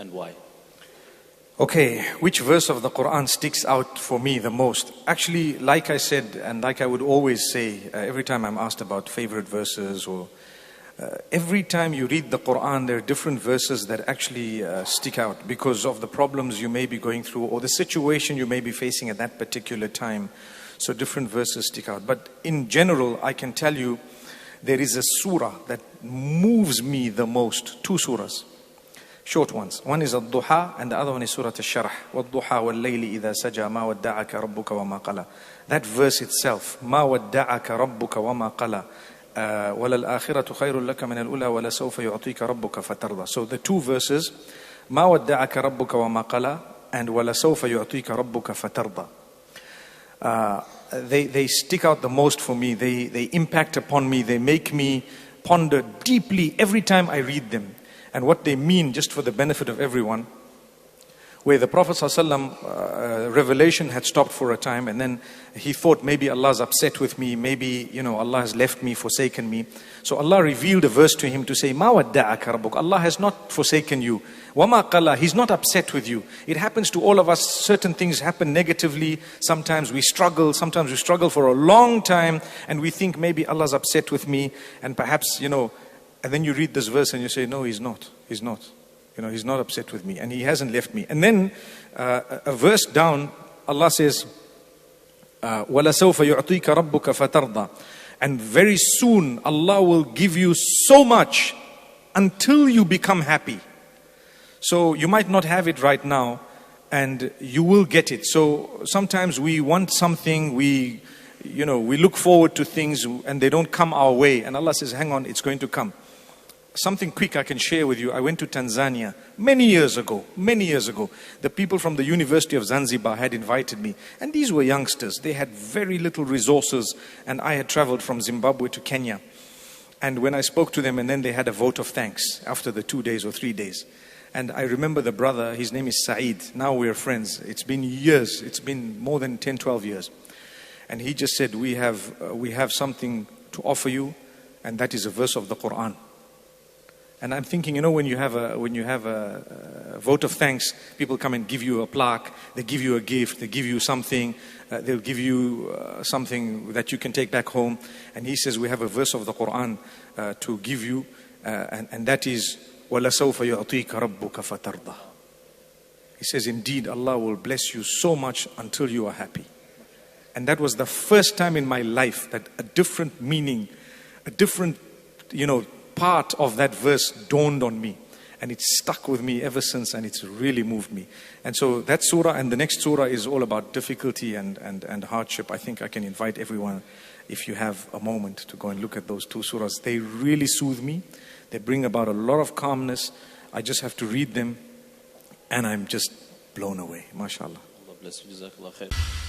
and why? Okay, which verse of the Quran sticks out for me the most? Actually, like I said, and like I would always say, every time I'm asked about favorite verses, or every time you read the Quran, there are different verses that actually stick out because of the problems you may be going through or the situation you may be facing at that particular time. So different verses stick out. But in general, I can tell you, there is a surah that moves me the most. Two surahs. Short ones. One is Al-Duha and the other one is Surah Al-Sharh. وَالضُّحَى وَاللَّيْلِ إِذَا سَجَى مَا وَدَّعَكَ رَبُّكَ وَمَا قَلَى. That verse itself, مَا وَدَّعَكَ رَبُّكَ وَمَا قَلَى وَلَلْآخِرَةُ خَيْرٌ لَكَ مِنَ الْأُولَى وَلَسَوْفَ يُعْطِيكَ رَبُّكَ فَتَرْضَى. So the two verses, مَا وَدَّعَكَ رَبُّكَ وَمَا قَلَى and وَلَسَوْفَ يُعْطِيكَ رَبُّكَ فَتَرْضَى. They stick out the most for me. They impact upon me. They make me ponder deeply every time I read them. And what they mean, just for the benefit of everyone, where the Prophet ﷺ, revelation had stopped for a time, and then he thought maybe Allah's upset with me, maybe Allah has left me, forsaken me. So Allah revealed a verse to him to say, مَا وَدَّعَكَ رَبُّكَ. Allah has not forsaken you. وَمَا قَلَى. He's not upset with you. It happens to all of us. Certain things happen negatively. Sometimes we struggle for a long time, and we think maybe Allah's upset with me, and perhaps, and then you read this verse and you say, no, He's not. He's not. He's not upset with me and He hasn't left me. And then a verse down, Allah says, وَلَسَوْفَ يُعْطِيكَ رَبُّكَ فَتَرْضَى. And very soon Allah will give you so much until you become happy. So you might not have it right now and you will get it. So sometimes we want something, we look forward to things and they don't come our way. And Allah says, hang on, it's going to come. Something quick I can share with you. I went to Tanzania many years ago. The people from the University of Zanzibar had invited me. And these were youngsters. They had very little resources. And I had traveled from Zimbabwe to Kenya. And when I spoke to them, and then they had a vote of thanks after the 2 days or 3 days. And I remember the brother, his name is Saeed. Now we're friends. It's been years. It's been more than 10, 12 years. And he just said, we have something to offer you. And that is a verse of the Quran. And I'm thinking, when you have a vote of thanks, people come and give you a plaque, they give you a gift, they give you something, they'll give you something that you can take back home. And he says, we have a verse of the Quran to give you, and that is, وَلَسَوْفَ يُعْطِيكَ رَبُّكَ فَتَرْضَى. He says, indeed, Allah will bless you so much until you are happy. And that was the first time in my life that a different meaning, a different, part of that verse dawned on me, and it stuck with me ever since, and it's really moved me. And so that surah and the next surah is all about difficulty and hardship. I think I can invite everyone, if you have a moment, to go and look at those two surahs. They really soothe me. They bring about a lot of calmness. I just have to read them and I'm just blown away. MashaAllah. Allah bless you. Jazakallah khair.